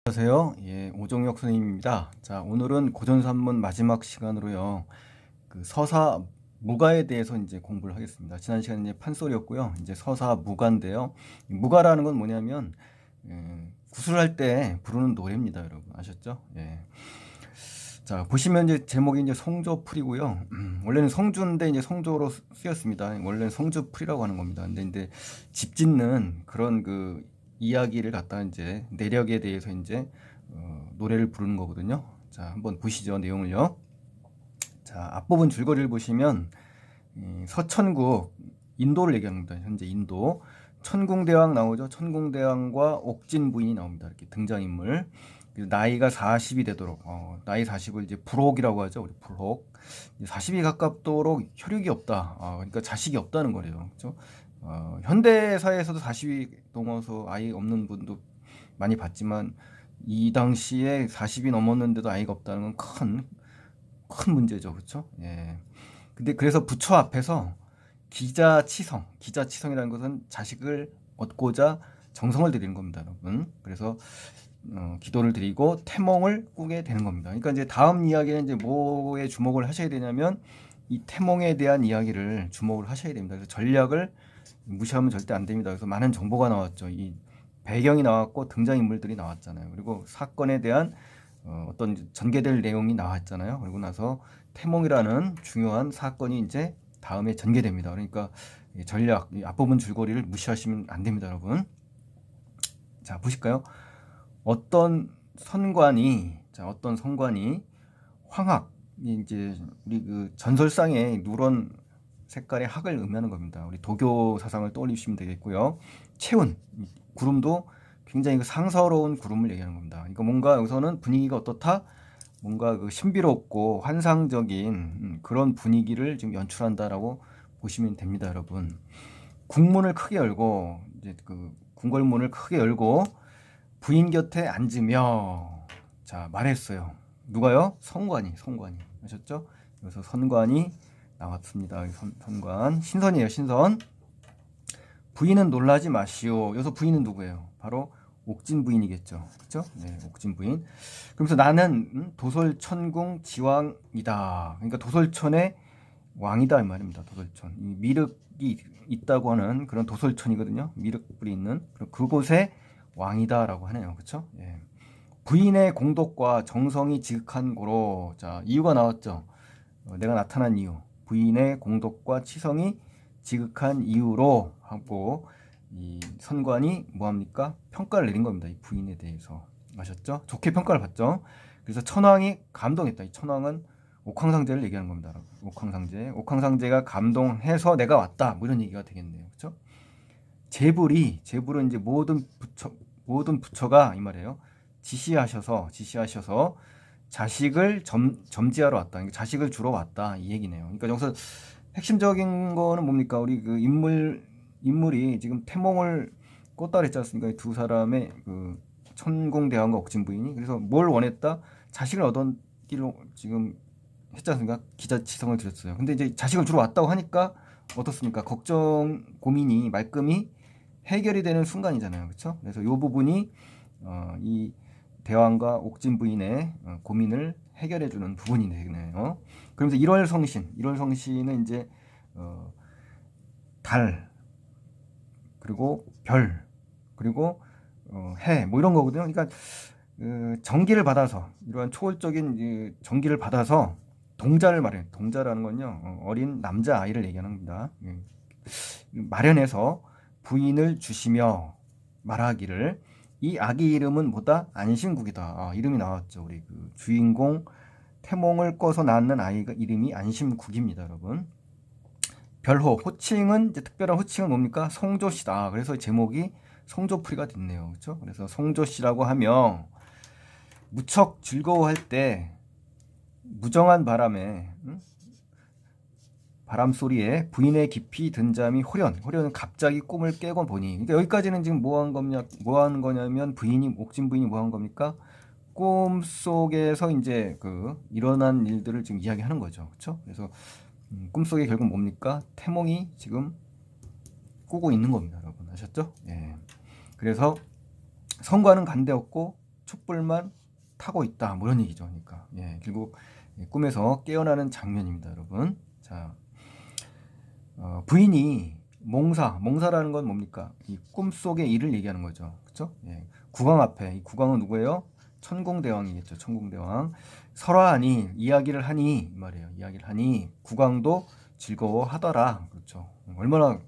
안녕하세요. 예, 오종혁 선생님입니다. 자, 오늘은 고전산문 마지막 시간으로요. 그 서사 무가에 대해서 이제 공부를 하겠습니다. 지난 시간에 이제 판소리였고요. 이제 서사 무가인데요. 무가라는 건 뭐냐면 구술할 때 부르는 노래입니다, 여러분. 아셨죠? 예. 자, 보시면 이제 제목이 이제 성조풀이고요. 원래는 성주인데 이제 성조로 쓰였습니다. 원래는 성주풀이라고 하는 겁니다. 근데 이제 집 짓는 그런 그 이야기를 갖다 이제 내력에 대해서 이제 노래를 부르는 거거든요. 자, 한번 보시죠. 내용을요. 자, 앞부분 줄거리를 보시면 서천국 인도를 얘기합니다. 현재 인도 천궁대왕 나오죠. 천궁대왕과 옥진 부인이 나옵니다. 이렇게 등장인물. 나이가 40이 되도록 나이 40을 이제 불혹이라고 하죠. 우리 불혹. 40이 가깝도록 혈육이 없다. 그러니까 자식이 없다는 거래요. 그렇죠? 현대 사회에서도 40이 넘어서 아이 없는 분도 많이 봤지만 이 당시에 40이 넘었는데도 아이가 없다는 건 큰 문제죠. 그렇죠? 예. 근데 그래서 부처 앞에서 기자치성이라는 것은 자식을 얻고자 정성을 들이는 겁니다, 여러분. 그래서 기도를 드리고 태몽을 꾸게 되는 겁니다. 그러니까 이제 다음 이야기는 이제 뭐에 주목을 하셔야 되냐면 이 태몽에 대한 이야기를 주목을 하셔야 됩니다. 그래서 전략을 무시하면 절대 안 됩니다. 그래서 많은 정보가 나왔죠. 이 배경이 나왔고 등장인물들이 나왔잖아요. 그리고 사건에 대한 어떤 전개될 내용이 나왔잖아요. 그리고 나서 태몽이라는 중요한 사건이 이제 다음에 전개됩니다. 그러니까 전략, 앞부분 줄거리를 무시하시면 안 됩니다, 여러분. 자, 보실까요? 어떤 선관이 황학, 이제 우리 그 전설상의 누런 색깔의 학을 의미하는 겁니다. 우리 도교 사상을 떠올리시면 되겠고요. 체운, 구름도 굉장히 그 상서로운 구름을 얘기하는 겁니다. 그러니까 뭔가 여기서는 분위기가 어떻다? 뭔가 그 신비롭고 환상적인 그런 분위기를 지금 연출한다라고 보시면 됩니다, 여러분. 국문을 크게 열고 이제 그 궁궐문을 크게 열고 부인 곁에 앉으며 자 말했어요. 누가요? 성관이 아셨죠? 그래서 선관이 나왔습니다. 선관 신선이에요. 신선. 부인은 놀라지 마시오. 여기서 부인은 누구예요? 바로 옥진 부인이겠죠. 그렇죠? 네, 옥진 부인. 그러면서 나는 도솔천궁 지왕이다. 그러니까 도솔천의 왕이다 이 말입니다. 도솔천. 이 미륵이 있다고 하는 그런 도솔천이거든요. 미륵불이 있는 그곳의 왕이다라고 하네요. 그렇죠? 예. 부인의 공덕과 정성이 지극한 고로. 자, 이유가 나왔죠. 내가 나타난 이유. 부인의 공덕과 치성이 지극한 이유로 하고 이 선관이 뭐합니까? 평가를 내린 겁니다. 이 부인에 대해서. 아셨죠? 좋게 평가를 받죠. 그래서 천황이 감동했다. 이 천황은 옥황상제를 얘기하는 겁니다. 옥황상제가 감동해서 내가 왔다. 뭐 이런 얘기가 되겠네요. 그렇죠? 재불은 이제 모든 부처가 이 말이에요. 지시하셔서 자식을 점지하러 왔다. 그러니까 자식을 주러 왔다. 이 얘기네요. 그러니까 여기서 핵심적인 거는 뭡니까? 우리 그 인물이 지금 태몽을 꿨다 그랬지 않습니까? 두 사람의 그 천공대왕과 옥진 부인이. 그래서 뭘 원했다? 자식을 얻기로 지금 했지 않습니까? 기자치성을 드렸어요. 근데 이제 자식을 주러 왔다고 하니까 어떻습니까? 걱정, 고민이 말끔히 해결이 되는 순간이잖아요. 그렇죠? 그래서 이 부분이 이 대왕과 옥진 부인의 고민을 해결해 주는 부분이 되네요. 그러면서 1월 성신은 이제 달 그리고 별 그리고 해 뭐 이런 거거든요. 그러니까 전기를 받아서 이러한 초월적인 전기를 받아서 동자를 말해요. 동자라는 건요 어린 남자 아이를 얘기하는 겁니다. 마련해서 부인을 주시며 말하기를 이 아기 이름은 뭐다? 안심국이다. 이름이 나왔죠. 우리 그 주인공 태몽을 꿔서 낳는 아이가 이름이 안심국입니다, 여러분. 별호 호칭은 이제 특별한 호칭은 뭡니까? 성조씨다. 그래서 제목이 성조풀이가 됐네요. 그렇죠? 그래서 성조씨라고 하며 무척 즐거워할 때 무정한 바람에 바람 소리에 부인의 깊이 든 잠이 호련은 갑자기 꿈을 깨고 보니. 그러니까 여기까지는 지금 뭐 하는 거냐면 옥진 부인이 뭐 한 겁니까? 꿈 속에서 이제 그 일어난 일들을 지금 이야기하는 거죠. 그렇죠? 그래서 꿈속에 결국 뭡니까? 태몽이 지금 꾸고 있는 겁니다, 여러분. 아셨죠? 예. 그래서 성과는 간대없고 촛불만 타고 있다. 뭐 이런 얘기죠. 그러니까 결국 꿈에서 깨어나는 장면입니다, 여러분. 자, 부인이 몽사라는 건 뭡니까? 이 꿈속의 일을 얘기하는 거죠. 그렇죠? 국왕 앞에 이 국왕은 누구예요? 천공대왕이겠죠. 천공대왕. 설화하니 이야기를 하니 이 말이에요. 이야기를 하니 국왕도 즐거워하더라. 그렇죠. 얼마나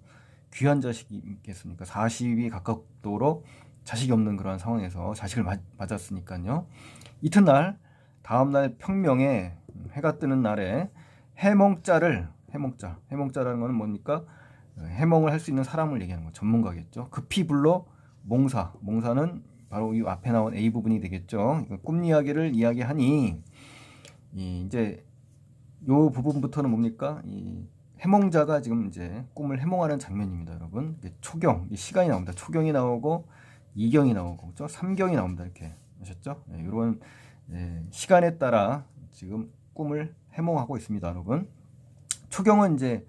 귀한 자식이겠습니까? 40이 가깝도록 자식이 없는 그런 상황에서 자식을 맞았으니까요. 이튿날 다음날 평명에 해가 뜨는 날에 해몽자라는 것은 뭡니까? 해몽을 할 수 있는 사람을 얘기하는 거, 전문가겠죠. 급히 불러 몽사는 바로 이 앞에 나온 A 부분이 되겠죠. 꿈 이야기를 이야기하니 이제 요 부분부터는 뭡니까? 이 해몽자가 지금 이제 꿈을 해몽하는 장면입니다, 여러분. 초경, 시간이 나옵니다. 초경이 나오고 이경이 나오고, 그렇죠? 삼경이 나옵니다. 이렇게 아셨죠? 이런 시간에 따라 지금 꿈을 해몽하고 있습니다, 여러분. 초경은 이제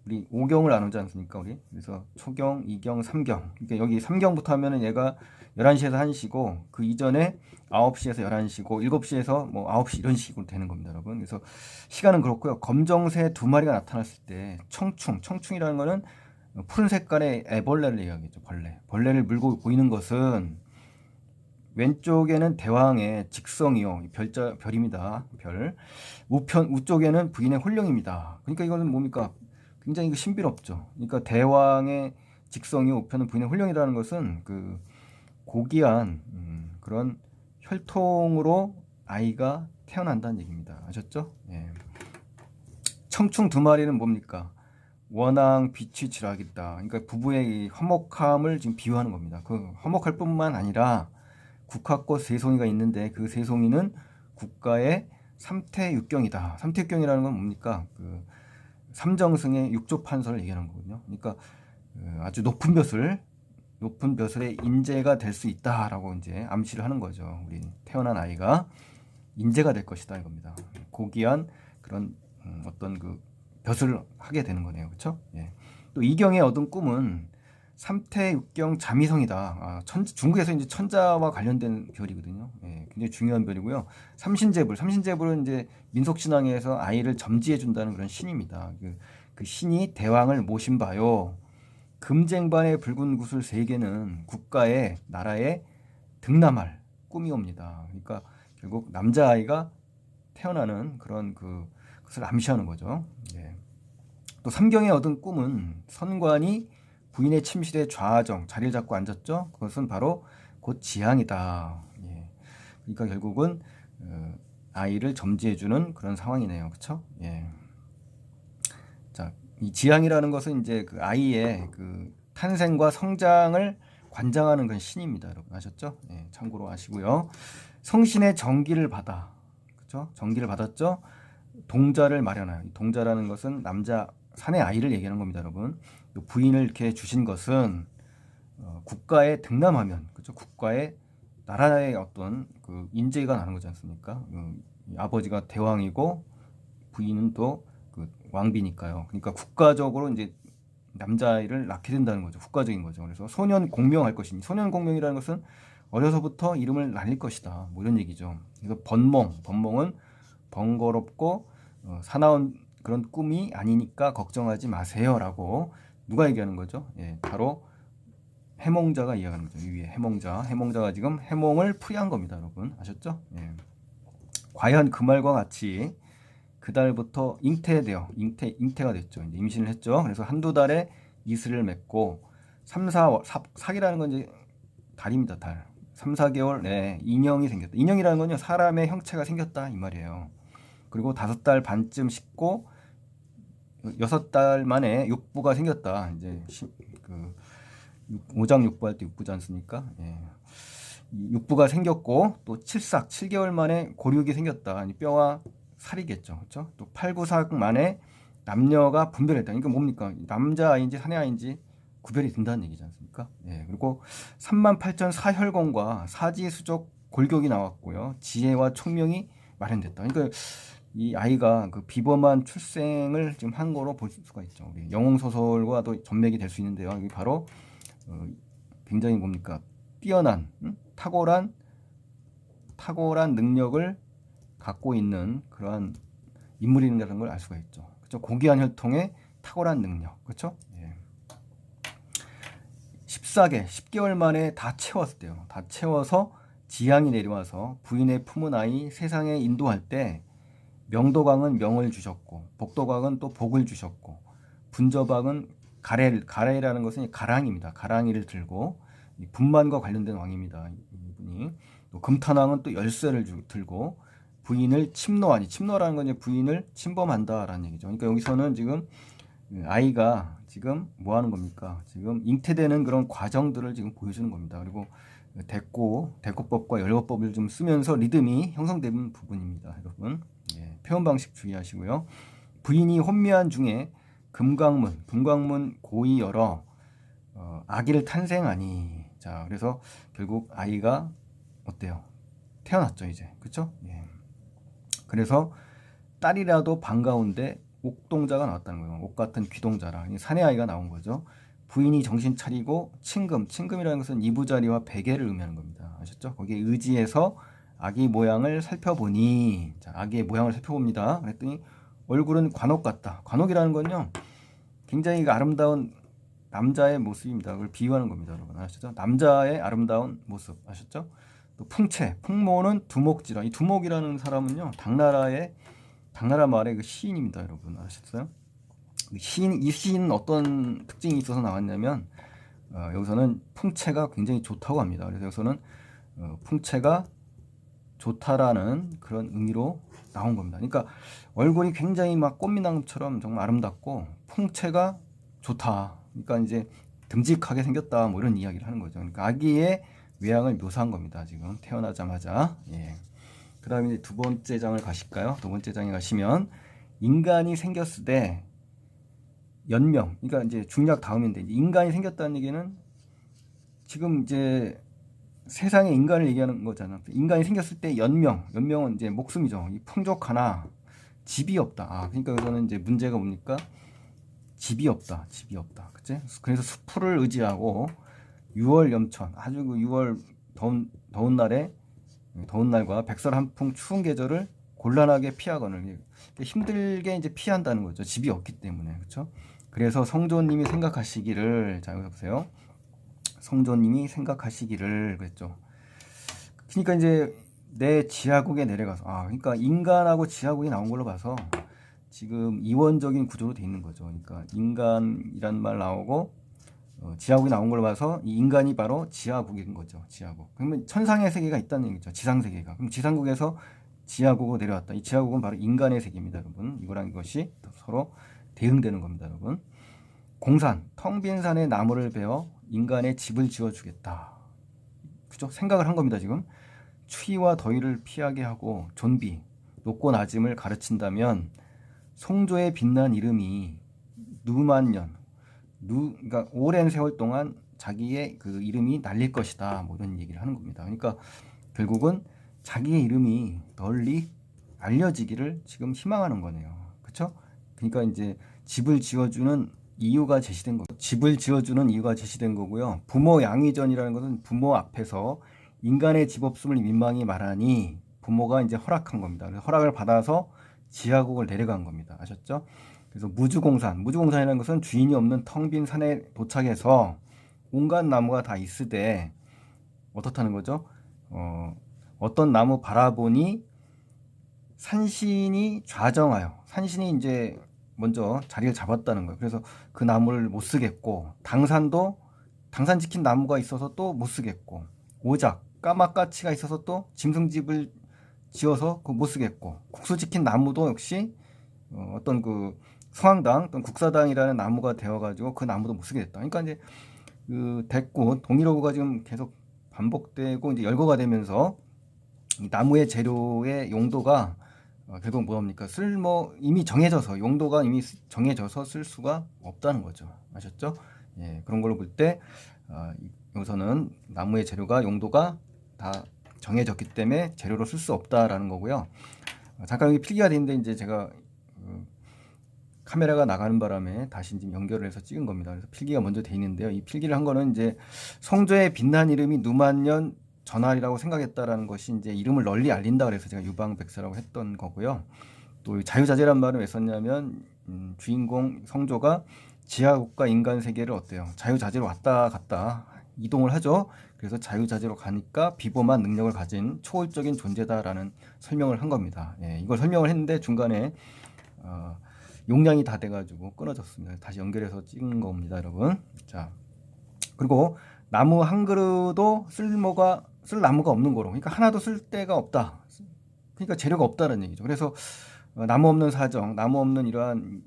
우리 5경을 나누지 않습니까, 우리? 그래서 초경, 이경, 삼경. 그러니까 여기 삼경부터 하면은 얘가 11시에서 1시고 그 이전에 9시에서 11시고 7시에서 뭐 9시 이런 식으로 되는 겁니다, 여러분. 그래서 시간은 그렇고요. 검정새 2마리가 나타났을 때 청충이라는 거는 푸른 색깔의 애벌레를 얘기하겠죠. 벌레를 물고 보이는 것은 왼쪽에는 대왕의 직성이요. 별입니다. 별. 우쪽에는 부인의 혼령입니다. 그러니까 이거는 뭡니까? 굉장히 신비롭죠. 그러니까 대왕의 직성이 우편은 부인의 혼령이라는 것은 그 고귀한 그런 혈통으로 아이가 태어난다는 얘기입니다. 아셨죠? 청충 2마리는 뭡니까? 원앙 빛이 지락있다. 그러니까 부부의 이 화목함을 지금 비유하는 겁니다. 그 화목할 뿐만 아니라 국화꽃 3송이가 있는데 그 3송이는 국가의 삼태육경이다. 삼태육경이라는 건 뭡니까? 그 삼정승의 육조판서를 얘기하는 거거든요. 그러니까 아주 높은 벼슬의 인재가 될 수 있다라고 이제 암시를 하는 거죠. 우리 태어난 아이가 인재가 될 것이다 이겁니다. 고귀한 그런 어떤 그 벼슬을 하게 되는 거네요. 그렇죠? 또 이경의 얻은 꿈은 삼태육경 자미성이다. 중국에서 이제 천자와 관련된 별이거든요. 굉장히 중요한 별이고요. 삼신제불은 이제 민속신앙에서 아이를 점지해 준다는 그런 신입니다. 그 신이 대왕을 모신 바요. 금쟁반의 붉은 구슬 3개는 국가의 나라에 등남할 꿈이옵니다. 그러니까 결국 남자아이가 태어나는 그런 그것을 암시하는 거죠. 또 삼경에 얻은 꿈은 선관이 부인의 침실에 좌정 자리를 잡고 앉았죠. 그것은 바로 곧 지향이다. 그러니까 결국은 아이를 점지해주는 그런 상황이네요. 그렇죠? 자, 이 지향이라는 것은 이제 그 아이의 그 탄생과 성장을 관장하는 그런 신입니다. 여러분 아셨죠? 참고로 아시고요. 성신의 정기를 받아, 그렇죠? 정기를 받았죠. 동자를 마련하여. 동자라는 것은 남자 사내 아이를 얘기하는 겁니다, 여러분. 부인을 이렇게 주신 것은 국가에 등남하면, 그렇죠? 국가의 나라의 어떤 그 인재가 나는 거지 않습니까? 아버지가 대왕이고 부인은 또 그 왕비니까요. 그러니까 국가적으로 이제 남자아이를 낳게 된다는 거죠. 국가적인 거죠. 그래서 소년 공명할 것이니, 소년 공명이라는 것은 어려서부터 이름을 날릴 것이다. 뭐 이런 얘기죠. 그래서 번몽은 번거롭고 사나운 그런 꿈이 아니니까 걱정하지 마세요라고 누가 얘기하는 거죠? 바로 해몽자가 이야기하는 거죠. 위에 해몽자가 지금 해몽을 풀이한 겁니다, 여러분. 아셨죠? 과연 그 말과 같이 그달부터 잉태가 됐죠. 이제 임신을 했죠. 그래서 한두 달에 이슬을 맺고 4기라는 건 이제 달입니다, 달. 3, 4개월 인형이 생겼다. 인형이라는 건요, 사람의 형체가 생겼다 이 말이에요. 그리고 5달 반쯤 씻고 6달 만에 육부가 생겼다. 이제 오장육부 할 때 육부지 않습니까? 육부가 생겼고 또 7개월 만에 고륙이 생겼다. 뼈와 살이겠죠. 그렇죠? 또 8, 9삭 만에 남녀가 분별했다. 그러니까 뭡니까? 남자아이인지 사내아이인지 구별이 된다는 얘기지 않습니까? 그리고 38,000 사혈공과 사지수족 골격이 나왔고요. 지혜와 총명이 마련됐다. 그러니까 이 아이가 그 비범한 출생을 지금 한 거로 볼 수가 있죠. 영웅 소설과도 전맥이 될 수 있는데요. 이게 바로 굉장히 뭡니까? 뛰어난 탁월한 능력을 갖고 있는 그러한 인물이라는 걸 알 수가 있죠. 그렇죠? 고귀한 혈통의 탁월한 능력, 그렇죠? 예. 10개월 만에 다 채웠대요. 다 채워서 지향이 내려와서 부인의 품은 아이 세상에 인도할 때 명도광은 명을 주셨고 복도광은 또 복을 주셨고 분저방은 가래라는 것은 가랑입니다. 가랑이를 들고 분만과 관련된 왕입니다. 이분이 또 금탄왕은 또 열쇠를 들고 부인을 침노라는 건 이제 부인을 침범한다라는 얘기죠. 그러니까 여기서는 지금 아이가 지금 뭐 하는 겁니까? 지금 잉태되는 그런 과정들을 지금 보여주는 겁니다. 그리고 대꾸법과 열거법을 좀 쓰면서 리듬이 형성되는 부분입니다. 여러분. 예, 표현 방식 주의하시고요. 부인이 혼미한 중에 금광문 고이 열어 아기를 탄생하니. 자, 그래서 결국 아이가 어때요? 태어났죠, 이제. 그쵸? 예. 그래서 딸이라도 반가운데 옥동자가 나왔다는 거예요. 옥 같은 귀동자라. 사내 아이가 나온 거죠. 부인이 정신 차리고 칭금이라는 것은 이부자리와 베개를 의미하는 겁니다. 아셨죠? 거기에 의지해서 아기 모양을 살펴보니, 자, 아기의 모양을 살펴봅니다. 그랬더니 얼굴은 관옥 같다. 관옥이라는 건요, 굉장히 아름다운 남자의 모습입니다. 그걸 비유하는 겁니다, 여러분. 아셨죠? 남자의 아름다운 모습. 아셨죠? 또 풍모는 두목지라. 이 두목이라는 사람은요, 당나라 말의 그 시인입니다, 여러분. 아셨어요? 이 시인은 어떤 특징이 있어서 나왔냐면, 여기서는 풍채가 굉장히 좋다고 합니다. 그래서 여기서는 풍채가 좋다라는 그런 의미로 나온 겁니다. 그러니까 얼굴이 굉장히 막 꽃미남처럼 정말 아름답고 풍채가 좋다. 그러니까 이제 듬직하게 생겼다. 뭐 이런 이야기를 하는 거죠. 그러니까 아기의 외양을 묘사한 겁니다. 지금 태어나자마자. 예. 그 다음에 이제 두 번째 장을 가실까요? 두 번째 장에 가시면 인간이 생겼을 때 연명. 그러니까 이제 중약 다음인데 인간이 생겼다는 얘기는 지금 이제 세상에 인간을 얘기하는 거잖아. 인간이 생겼을 때 연명은 이제 목숨이죠. 이 풍족하나 집이 없다. 그러니까 여기서는 이제 문제가 뭡니까? 집이 없다. 그치? 그래서 수풀을 의지하고 6월 염천, 아주 그 6월 더운 날과 백설한풍 추운 계절을 곤란하게 피하거늘 힘들게 이제 피한다는 거죠. 집이 없기 때문에. 그렇죠? 그래서 성조님이 생각하시기를, 자, 여기 보세요. 성조님이 생각하시기를 그랬죠. 그러니까 이제 내 지하국에 내려가서, 그러니까 인간하고 지하국이 나온 걸로 봐서 지금 이원적인 구조로 돼 있는 거죠. 그러니까 인간이란 말 나오고 지하국이 나온 걸로 봐서 이 인간이 바로 지하국인 거죠. 지하국. 그러면 천상의 세계가 있다는 얘기죠. 지상 세계가. 그럼 지상국에서 지하국으로 내려왔다. 이 지하국은 바로 인간의 세계입니다, 여러분. 이거랑 이것이 서로 대응되는 겁니다, 여러분. 공산, 텅 빈 산에 나무를 베어 인간의 집을 지어주겠다. 그죠? 생각을 한 겁니다, 지금. 추위와 더위를 피하게 하고 존비, 높고 낮음을 가르친다면 송조의 빛난 이름이 누만년, 그러니까 오랜 세월 동안 자기의 그 이름이 날릴 것이다. 뭐 이런 얘기를 하는 겁니다. 그러니까 결국은 자기의 이름이 널리 알려지기를 지금 희망하는 거네요. 그렇죠? 그러니까 이제 집을 지어주는 이유가 제시된 거고, 부모 양위전이라는 것은 부모 앞에서 인간의 집 없음을 민망히 말하니 부모가 이제 허락한 겁니다. 그래서 허락을 받아서 지하국을 내려간 겁니다. 아셨죠? 그래서 무주공산이라는 것은 주인이 없는 텅 빈 산에 도착해서 온갖 나무가 다 있으되 어떻다는 거죠? 어떤 나무 바라보니 산신이 좌정하여, 산신이 이제 먼저 자리를 잡았다는 거예요. 그래서 그 나무를 못 쓰겠고, 당산 지킨 나무가 있어서 또 못 쓰겠고, 오작, 까마까치가 있어서 또 짐승집을 지어서 그 못 쓰겠고, 국수 지킨 나무도 역시 어떤 그 성황당, 어떤 국사당이라는 나무가 되어가지고 그 나무도 못 쓰게 됐다. 그러니까 이제 그 대꾸, 동일어구가 지금 계속 반복되고 이제 열거가 되면서 이 나무의 재료의 용도가 결국 뭐합니까? 이미 정해져서, 용도가 이미 정해져서 쓸 수가 없다는 거죠. 아셨죠? 예, 그런 걸로 볼 때, 여기서는 나무의 재료가, 용도가 다 정해졌기 때문에 재료로 쓸 수 없다라는 거고요. 잠깐 여기 필기가 되는데, 이제 제가 카메라가 나가는 바람에 다시 이제 연결을 해서 찍은 겁니다. 그래서 필기가 먼저 돼 있는데요. 이 필기를 한 거는 이제 성조의 빛난 이름이 누만년 전하리라고 생각했다라는 것이 이제 이름을 널리 알린다 그래서 제가 유방백세라고 했던 거고요. 또 자유자재란 말은 왜 썼냐면 주인공 성조가 지하국과 인간 세계를 어때요? 자유자재로 왔다 갔다 이동을 하죠. 그래서 자유자재로 가니까 비범한 능력을 가진 초월적인 존재다라는 설명을 한 겁니다. 예, 이걸 설명을 했는데 중간에 용량이 다 돼가지고 끊어졌습니다. 다시 연결해서 찍은 겁니다, 여러분. 자, 그리고 나무 한 그루도 쓸 나무가 없는 거로. 그러니까 하나도 쓸 데가 없다. 그러니까 재료가 없다는 얘기죠. 그래서 나무 없는 사정, 나무 없는 이러한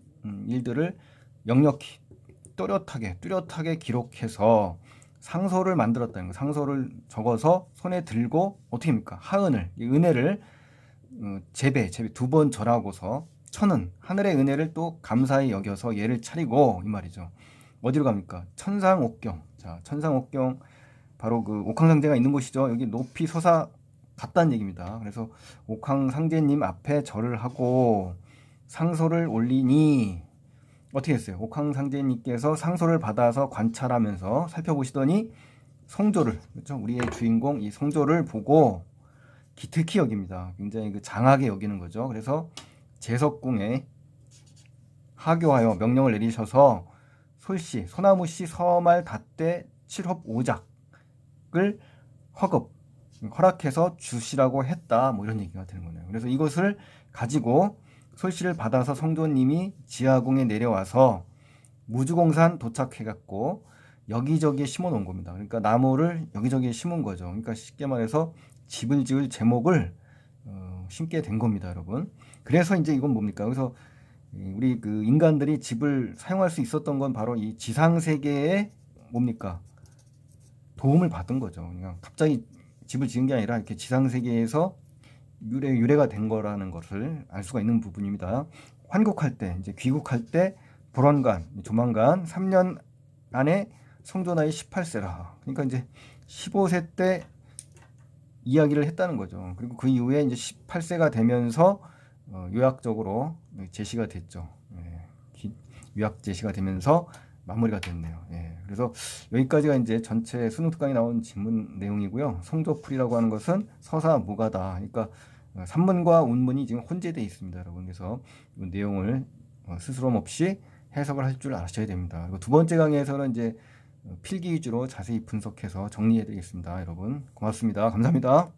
일들을 역력히 뚜렷하게 기록해서 상소를 만들었다는 거. 상소를 적어서 손에 들고 어떻게 합니까? 하은을, 이 은혜를 제배 2번 절하고서 천은 하늘의 은혜를 또 감사히 여겨서 예를 차리고 이 말이죠. 어디로 갑니까? 천상옥경. 자, 천상옥경 바로 그 옥황상제가 있는 곳이죠. 여기 높이 솟아 갔다는 얘기입니다. 그래서 옥황상제님 앞에 절을 하고 상소를 올리니 어떻게 했어요? 옥황상제님께서 상소를 받아서 관찰하면서 살펴보시더니 성조를, 그렇죠? 우리의 주인공 이 성조를 보고 기특히 여깁니다. 굉장히 그 장하게 여기는 거죠. 그래서 제석궁에 하교하여 명령을 내리셔서 솔씨, 소나무씨 서말 닷대 7홉 5작을 허락해서 주시라고 했다. 뭐 이런 얘기가 되는 거네요. 그래서 이것을 가지고 솔씨를 받아서 성조님이 지하궁에 내려와서 무주공산 도착해갖고 여기저기에 심어 놓은 겁니다. 그러니까 나무를 여기저기에 심은 거죠. 그러니까 쉽게 말해서 집을 지을 제목을 심게 된 겁니다, 여러분. 그래서 이제 이건 뭡니까? 그래서 우리 그 인간들이 집을 사용할 수 있었던 건 바로 이 지상 세계에 뭡니까? 도움을 받은 거죠. 그냥 갑자기 집을 지은 게 아니라 이렇게 지상 세계에서 유래가 된 거라는 것을 알 수가 있는 부분입니다. 환국할 때, 이제 귀국할 때 조만간 3년 안에 성조 나이 18세라. 그러니까 이제 15세 때 이야기를 했다는 거죠. 그리고 그 이후에 이제 18세가 되면서 요약적으로 제시가 됐죠. 예, 요약 제시가 되면서 마무리가 됐네요. 예, 그래서 여기까지가 이제 전체 수능 특강에 나온 질문 내용이고요. 성조풀이라고 하는 것은 서사무가다. 그러니까 산문과 운문이 지금 혼재되어 있습니다, 여러분. 그래서 이 내용을 스스럼 없이 해석을 할 줄 아셔야 됩니다. 그리고 두 번째 강의에서는 이제 필기 위주로 자세히 분석해서 정리해 드리겠습니다. 여러분 고맙습니다. 감사합니다.